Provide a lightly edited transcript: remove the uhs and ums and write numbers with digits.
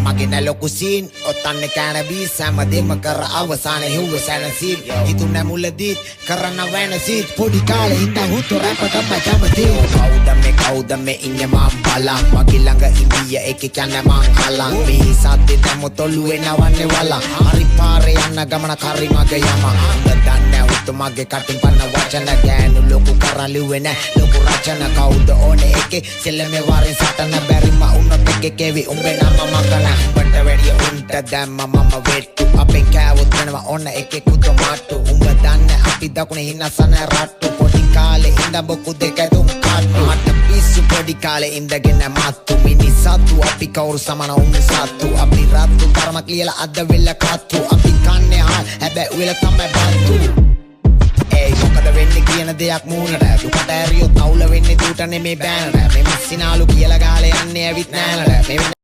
මගේ නැලොකු සීන් ඔත්තන්න කෑනබී සෑමදේම කර අවසාන හිව්ව සැනසීම් හිතු නැමුලදීත් කරන්න වැනසීත් පොඩි කාලෙ හිට හුතු රැපටම කැමති කවුද මේ ඉන්නේ මං බලන් මගේ ළඟ ඉන්දිය එක කැන මං හලන් මේ සද්දේ දැම්මොත් ඔළුවේ නවන්නේ වලන් හරි පාරේ යන්න ගමන කරි මගේ යම දන්නේ උතු මගේ කටින් පන්න වචන ගෑනු ලොකු කරලිුවේ නෑ ලොකු රචන කවුද ඕනේ එකේ සෙල්ලමේ වරින් සටන බැරිම උන්නත් එකේ කෙවි උඹේ නම මකන බට වැඩිය උන්ට දැම්ම මම වෙට්ටු අපෙන් කෑවොත් වෙනවා ඔන්න එකේ කුත මාට්ටු උඹ දන්නේ අපි දකුණේ හින්නසන රට්ටු පොඩි කාලේ ඉඳ බොකු දෙක දුම් කාට්ටු මට පිස්සු පොඩි කාලේ ඉඳගෙන මත්තු මිනිස්සතු අපි කවුරු සමන උන් සත්තු අපි රත්තු තරමක් ලියලා අද වෙල්ල කත්තු අපි කන්නේ හාල් හැබැයි උයල තමයි බත්තු මොකද වෙන්නේ කියන දෙයක් මූණට දුකට ඇරියොත් අවුල වෙන්නේ දුට නෙමේ බෑනට මේ මස්සිනාලු කියලා ගාලේ යන්නේ ඇවිත් නෑනට